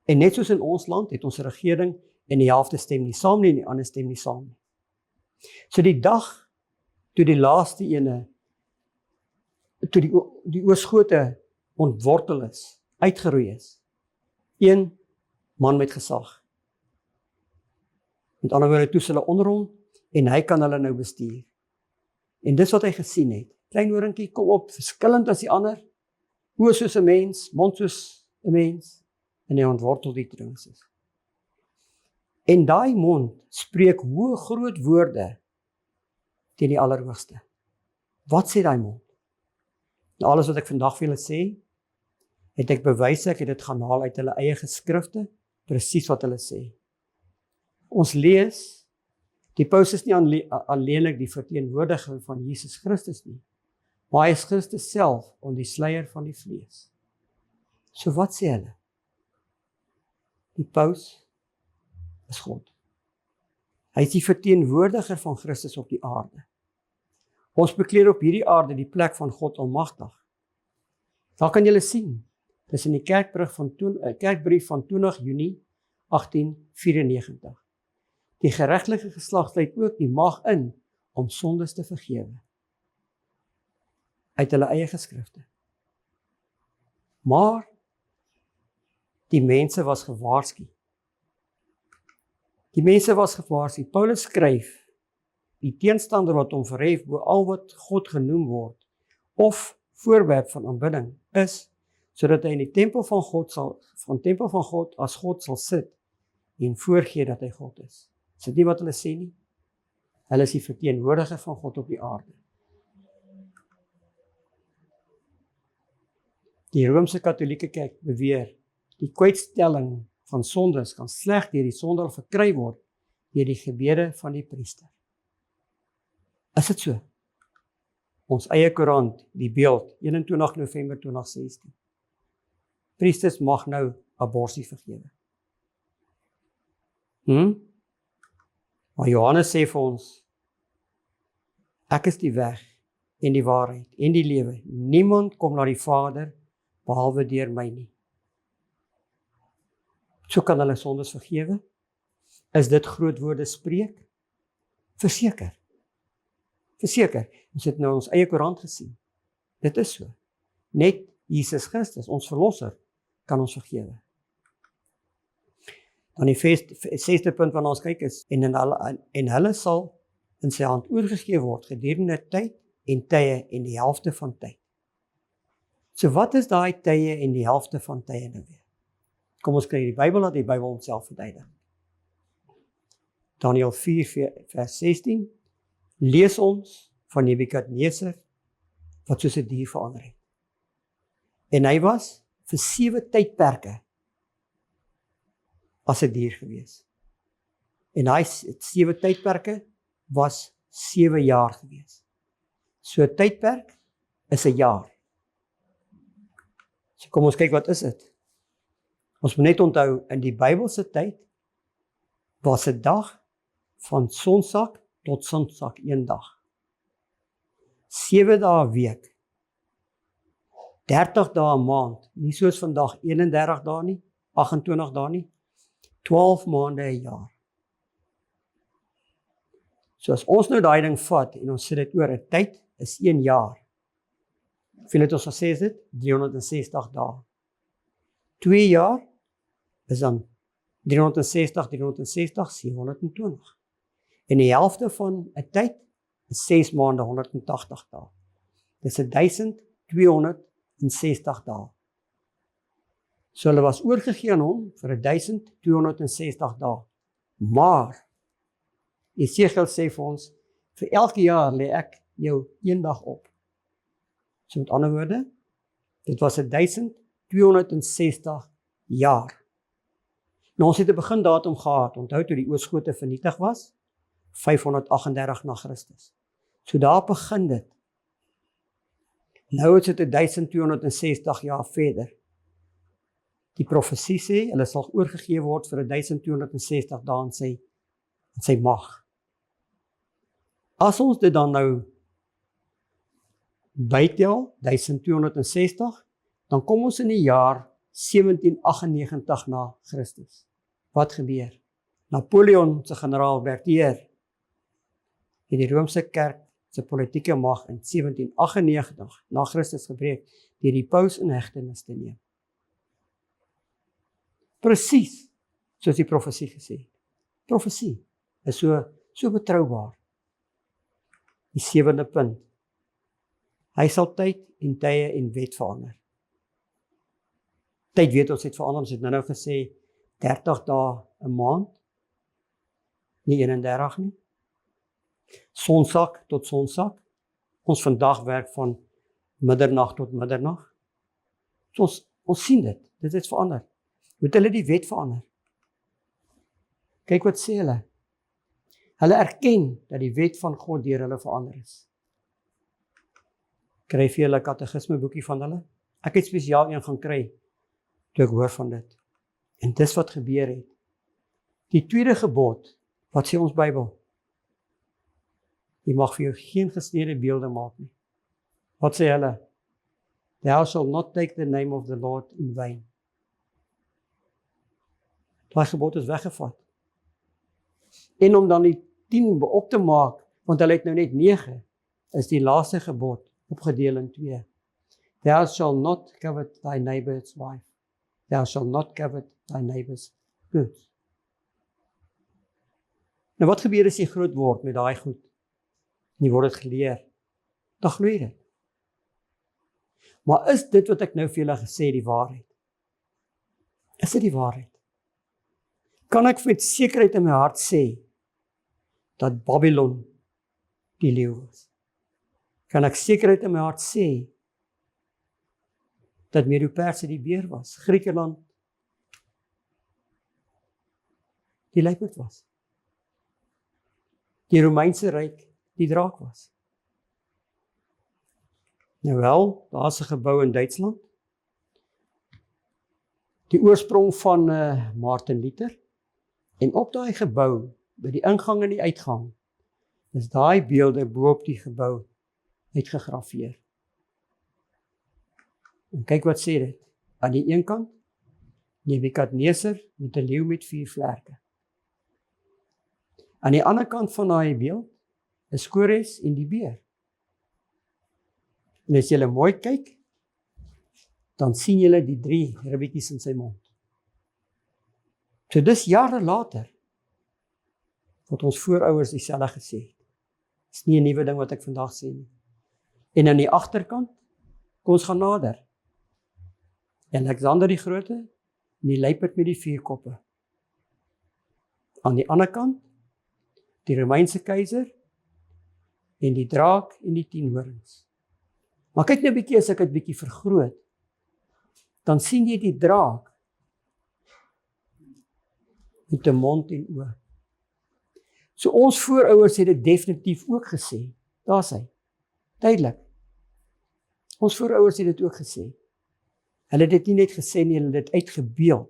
En net soos in ons land het ons regering en die helfte stem nie saam nie en die ander stem nie saam nie. So die dag toe die laaste ene, toe die Oosgote ontwortel is, uitgeroei is, een man met gesag. Met ander woorde, toe is hulle onder hom en hy kan hulle nou bestuur. En dis wat hy gesien het. Klein horingkie kom op, verskillend as die ander, oë soos 'n mens, mond soos 'n mens, en hy ontwortel die troonses. En daai mond spreek hoë groot woorde teen die Allerhoogste. Wat sê daai mond? Nou alles wat ek vandag vir julle sê, het ek bewys, ek het dit gaan haal uit hulle eie geskrifte, presies wat hulle sê. Ons lees, die paus is nie alleenlik die verteenwoordiger van Jesus Christus nie, maar hy is Christus self onder die sluier van die vlees. So wat sê hulle? Die paus is God. Hy is die verteenwoordiger van Christus op die aarde. Ons bekleed op hierdie aarde die plek van God Almagtig. Daar kan julle sien, dis in die kerkbrief van 20 Junie 1894. Die geregtelike geslag sluit ook die mag in om sondes te vergewe. Uit hulle eie geskrifte. Maar die mense was gewaarsku. Die mense was gewaarsku. Paulus skryf, die teenstander wat hom verhef bo al wat God genoem word, of voorwerp van aanbidding is, sodat hy in die tempel van God as God sal sit en voorgee dat hy God is. Is dit nie wat hulle sê nie? Hulle is die verteenwoordiger van God op die aarde. Die Romeinse Katholieke Kerk beweer, die kwytstelling van sondes kan slegs deur die sondaar verkry word deur die gebede van die priester. Is dit so? Ons eie koerant, die Beeld, 21 November 2016. Priesters mag nou abortus vergewe. Maar Johannes sê vir ons, ek is die weg en die waarheid en die lewe. Niemand kom na die Vader behalwe deur my nie. So kan hulle sondes vergewe? Is dit groot woorde spreek? Verseker. Verseker. Ons het nou ons eie koerant gesien. Dit is so. Net Jesus Christus, ons verlosser, kan ons vergewe. Dan die 6de punt waarna ons kyk is, en hulle sal in sy hand oorgegee word gedurende tyd en tye en die helfte van tyd. So wat is daai tye en die helfte van tye nou weer? Kom ons kyk die Bybel, laat die Bybel homself verduidelik. Daniël 4 vers 16, lees ons van Nebukadneser, wat soos 'n dier verander het. En hy was vir 7 tydperke as 'n dier gewees. En hy 7 tydperke was 7 jaar gewees. So 'n tydperk is 'n jaar. So kom ons kyk, wat is dit? Ons moet net onthou, in die Bybelse tyd was 'n dag van sonsak tot sonsak 1 dag. 7 dae 'n week. 30 dae 'n maand, nie soos vandag 31 dae nie, 28 dae nie, 12 maande 'n jaar. So as ons nou daai ding vat en ons sit dit oor 'n tyd is 1 jaar. Hoeveel het ons gesê is dit? 360 dae. 2 jaar is dan 360, 720. En die helfte van 'n tyd is 6 maande, 180 dae. Dis 1260 dae. So hulle was oorgegee aan hom vir 1260 dae. Maar Esegiel sê vir ons, vir elke jaar lê ek jou 1 dag op. So met ander woorde, dit was 1260 jaar. Nou ons het 'n begindatum gehad, onthou toe die Oosgote vernietig was, 538 na Christus. So daar begin dit. Nou is dit 1260 jaar verder. Die profesie sê, hulle sal oorgegee word vir 1260 dae in sy mag. As ons dit dan nou bytel, 1260, dan kom ons in die jaar 1798 na Christus. Wat gebeur? Napoleon se generaal Berthier het die Romeinse kerk se politieke mag in 1798 na Christus gebreek deur die paus in hegtenis te neem. Presies soos die profesie gesê het. Profesie is so betroubaar. Die 7de punt. Hy sal tyd en tye en wet verander. Tyd weet ons het verander, ons het nou gesê 30 dae 'n maand, nie 31 nie. Sonsak tot sonsak. Ons vandag werk van middernag tot middernag. So ons sien dit het verander. Hoe het hulle die wet verander? Kyk wat sê hulle. Hulle erken dat die wet van God deur hulle verander is. Kry vir julle katekisme boekie van hulle? Ek het spesiaal een gaan kry toe ek hoor van dit. En dis wat gebeur het. Die tweede gebod, wat sê ons Bybel? Jy mag vir jou geen gesneede beelde maak nie. Wat sê hulle? Thou shalt not take the name of the Lord in vain. Daai gebod is weggevat. En om dan die 10 op te maak, want hulle het nou net 9, is die laaste gebod opgedeel in 2. Thou shalt not covet thy neighbor's wife. Thou shalt not covet thy neighbor's goods. Nou wat gebeur as jy groot word met daai goed? Jy word dit geleer. Dan glo jy dit. Maar is dit wat ek nou vir julle gesê die waarheid? Is dit die waarheid? Kan ek met sekerheid in my hart sê dat Babylon die leeu was? Kan ek sekerheid in my hart sê dat Medo-Perse die beer was, Griekeland die luiperd was, die Romeinse ryk die draak was? Nou wel, daar is 'n gebou in Duitsland, die oorsprong van Martin Luther, en op daai gebou, by die ingang en die uitgang, is daai beelde bo op die gebou uitgegrafieer. En kyk wat sê dit. Aan die een kant, Nebukadneser met 'n leeu met 4 vlerke. Aan die ander kant van daai beeld is Kores en die beer. En as jy mooi kyk, dan sien jy die 3 ribbetjies in sy mond. So dis jare later wat ons voorouers dieselfde gesê het. Dis nie 'n nuwe ding wat ek vandag sê nie. En aan die agterkant, kom ons gaan nader. Alexander die Grote en die luiperd met die 4 koppe. Aan die ander kant, die Romeinse keiser en die draak en die 10 horings. Maar kyk nou 'n bietjie, as ek dit bietjie vergroot, dan sien jy die draak met 'n mond en oë. So ons voorouers het dit definitief ook gesê. Daar's hy. Duidelik. Ons voorouers het dit ook gesê. Hulle het dit nie net gesê nie, hulle het dit uitgebeeld.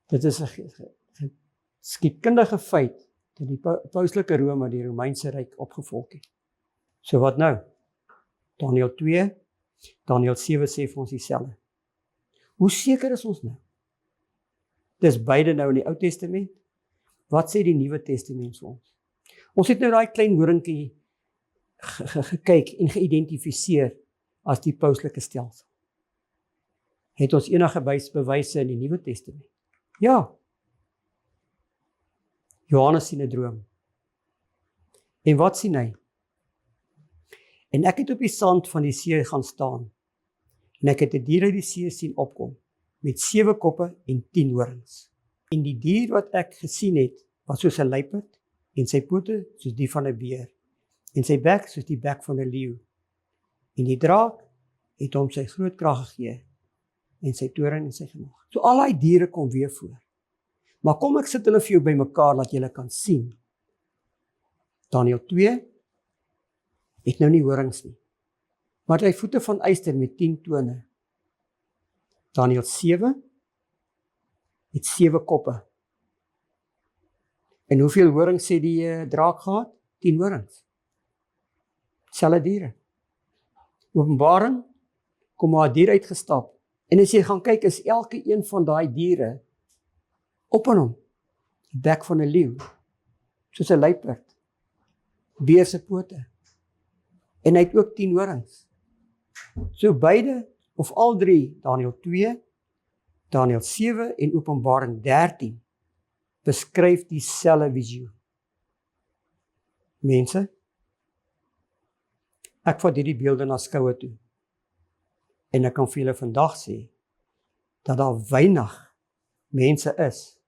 Dit is 'n skietkundige feit dat die pauslike Rome die Romeinse ryk opgevolg het. So wat nou? Daniël 2, Daniël 7 sê vir ons dieselfde. Hoe seker is ons nou? Dis beide nou in die Ou Testament Wat sê die Nuwe Testament vir ons? Ons het nou daai klein horingkie gekyk en geïdentifiseer as die pauslike stelsel. Het ons enige bewyse in die Nuwe Testament? Ja. Johannes sien 'n droom. En wat sien hy? En ek het op die sand van die see gaan staan, en ek het 'n dier uit die see sien opkom, met 7 koppe en 10 horings. En die dier wat ek gesien het, was soos 'n luiperd, en sy pote soos die van 'n beer, en sy bek soos die bek van 'n leeu. En die draak het hom sy groot krag gegee, en sy toorn en sy gemag. So al die diere kom weer voor. Maar kom ek sit hulle vir jou bymekaar, dat jy kan sien. Daniël 2 het nou nie horings nie, maar hy voete van yster met 10 tone. Daniël 7 het 7 koppe. En hoeveel horings sê die draak gehad? 10 horings. Selfe diere. Openbaring, kom maar 'n dier uitgestap. En as jy gaan kyk, is elke een van daai diere op aan hom. Die bek van 'n leeu, soos 'n luiperd, beer se pote. En hy het ook 10 horings. So beide, of al 3, Daniël 2, Daniël 7 en Openbaring 13, beskryf dieselfde visioen. Mense, ek vat hierdie beelde na skoue toe. En ek kan vir julle vandag sê, dat daar weinig mense is,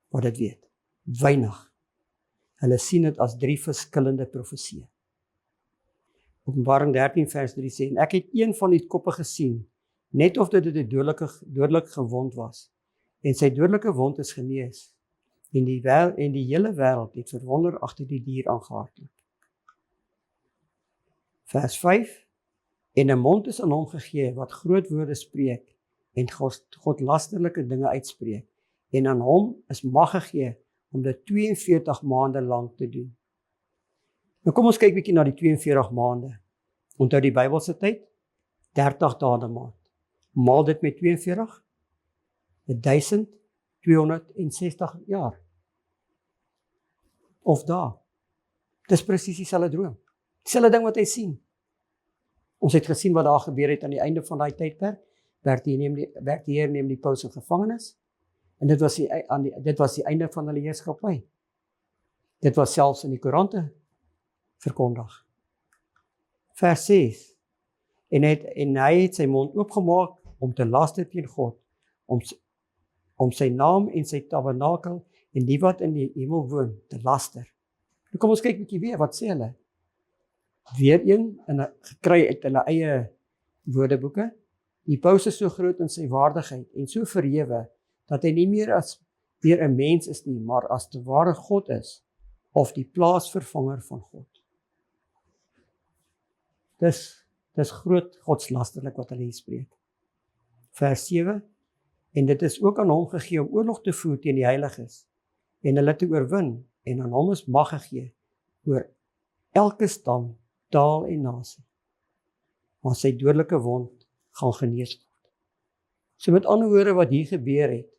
wat dit weet. Weinig. Hulle sien dit as 3 verskillende profesieë. Openbaring 13 vers 3 sê, en ek het een van die koppe gesien, net of dit 'n dodelik gewond was, en sy dodelike wond is genees, en die hele wêreld het verwonder agter die dier aangehardloop. Vers 5, en 'n mond is aan hom gegee, wat groot woorde spreek, en godlasterlike dinge uitspreek, en aan hom is mag gegee, om dit 42 maande lank te doen. Nou kom ons kyk bietjie na die 42 maande. Onthou die Bybelse tyd, 30 dae 'n maand. Maal dit met 42, 1260 jaar. Of dae. Dis presies dieselfde droom. Dieselfde ding wat hy sien. Ons het gesien wat daar gebeur het aan die einde van daai tydperk. Werk die Heer neem die paus in gevangenis. En dit was die einde van hulle heerskappy. Dit was selfs in die koerante verkondig. Vers 6. En hy het sy mond oopgemaak om te laster teen God, om sy naam en sy tabernakel en die wat in die hemel woon te laster. Nou kom ons kyk 'n bietjie weer, wat sê hulle? Weer een gekry uit hulle eie woordeboeke. Die paus is so groot in sy waardigheid en so verhewe, dat hy nie meer as weer 'n mens is nie, maar as te ware God is, of die plaasvervanger van God. Dis groot godslasterlik wat hulle hier spreek. Vers 7, en dit is ook aan hom gegee om oorlog te voer teen die heiliges, en hulle te oorwin, en aan hom is mag gegee, oor elke stam, taal en nasie. Maar sy dodelike wond gaan genees word. So met ander woorde wat hier gebeur het,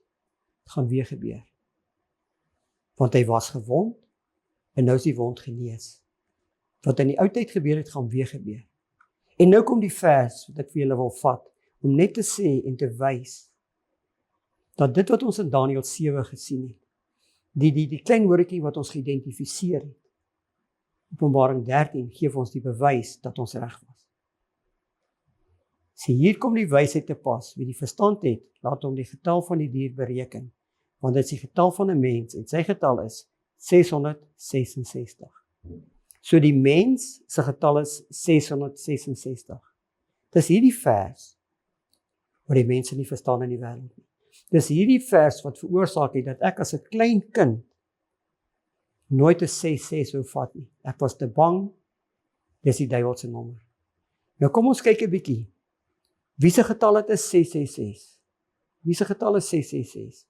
gaan weer gebeur. Want hy was gewond, en nou is die wond genees. Wat in die ou tyd gebeur het, gaan weer gebeur. En nou kom die vers, wat ek vir julle wil vat, om net te sê en te wys, dat dit wat ons in Daniël 7 gesien het, die klein woordjie wat ons geïdentifiseer het, Openbaring 13 gee ons die bewys dat ons reg was. Sê, hier kom die wysheid te pas, wie die verstand het, laat hom die getal van die dier bereken, want dit is die getal van 'n mens, en sy getal is 666. So die mens se getal is 666. Dis hierdie vers, wat die mense nie verstaan in die wêreld nie. Dis hierdie vers wat veroorsaak het, dat ek as 'n klein kind, nooit 'n 66 sou vat nie. Ek was te bang, dis die duiwel se nommer. Nou kom ons kyk 'n bietjie. Wie se getal dit is 666? Wie se getal is 666?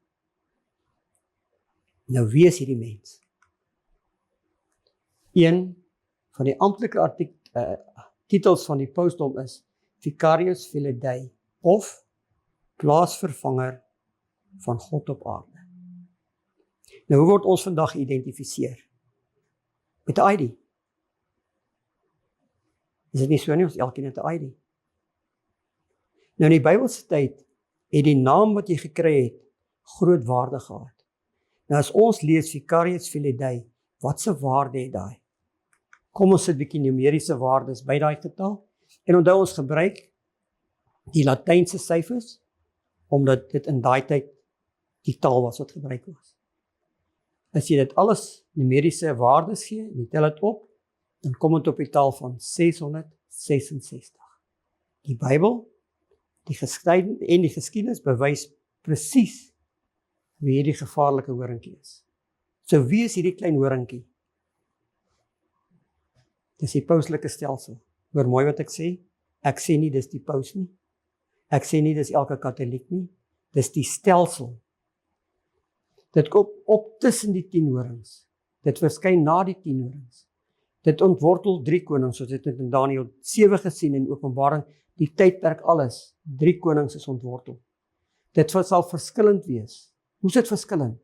Nou wie is hierdie mens? Een van die amptelike titels van die pausdom is Vicarius Filii, of plaasvervanger van God op aarde. Nou, hoe word ons vandag geïdentifiseer? Met 'n ID. Is dit nie so nie, ons elkeen het 'n ID. Nou in die Bybelse tyd het die naam wat jy gekry het groot waarde gehad. Nou as ons lees Vicarius Filii, wat se waarde het daai? Kom ons sit 'n bietjie numeriese waardes by daai getal en onthou ons gebruik die Latynse syfers omdat dit in daai tyd die taal was wat gebruik was. As jy dit alles numeriese waardes gee en jy tel dit op, dan kom dit op die taal van 666. Die Bybel, die geskiedenis bewys presies wie hierdie gevaarlike horingkie is. So wie is hierdie klein horingkie? Dis die pauslike stelsel. Hoor mooi wat ek sê. Ek sê nie dis die paus nie. Ek sê nie dis elke katoliek nie. Dis die stelsel. Dit kom op tussen die 10 horings. Dit verskyn na die 10 horings. Dit ontwortel 3 konings, soos dit in Daniël 7 gesien en Openbaring, die tydperk alles. 3 konings is ontwortel. Dit sal verskillend wees. Hoe is dit verskillend?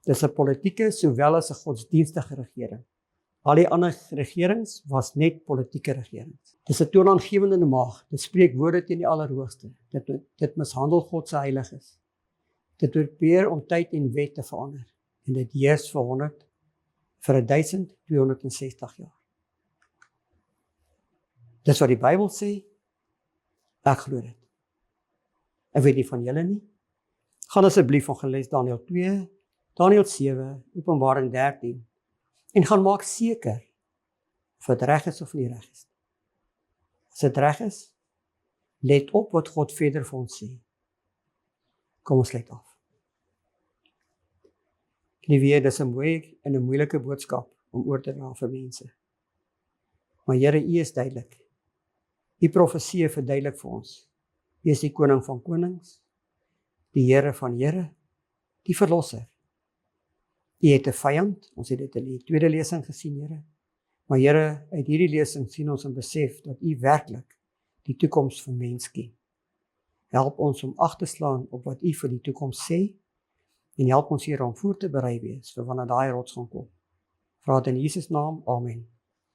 Dis 'n politieke sowel as 'n godsdienstige regering. Al die ander regerings was net politieke regerings. Dis 'n toonaangewende maag. Dit spreek woorde teen die Allerhoogste. Dit mishandel God se heiliges. Dit probeer om tyd en wet te verander. En dit heers vir 1260 jaar. Dis wat die Bybel sê. Ek glo dit. Ek weet nie van julle nie. Gaan asseblief van gelees Daniël 2, Daniël 7, Openbaring 13 en gaan maak seker of dit reg is of nie reg is. As dit reg is, let op wat God verder vir ons sê. Kom ons sluit af. Liewe, dis 'n mooi en 'n moeilike boodskap om oor te dra vir mense. Maar Here, U is duidelik. Die profesie verduidelik vir ons. U is die koning van konings, die Here van Here, die verlosser. U het 'n vyand, ons het dit in die tweede lesing gesien, Here. Maar Here, uit hierdie lesing sien ons en besef dat U werklik die toekoms van mens ken. Help ons om ag te slaan op wat U vir die toekoms sê en help ons, Here, om voor te berei wees vir wanneer daai rots gaan kom. Vra dit in Jesus naam. Amen.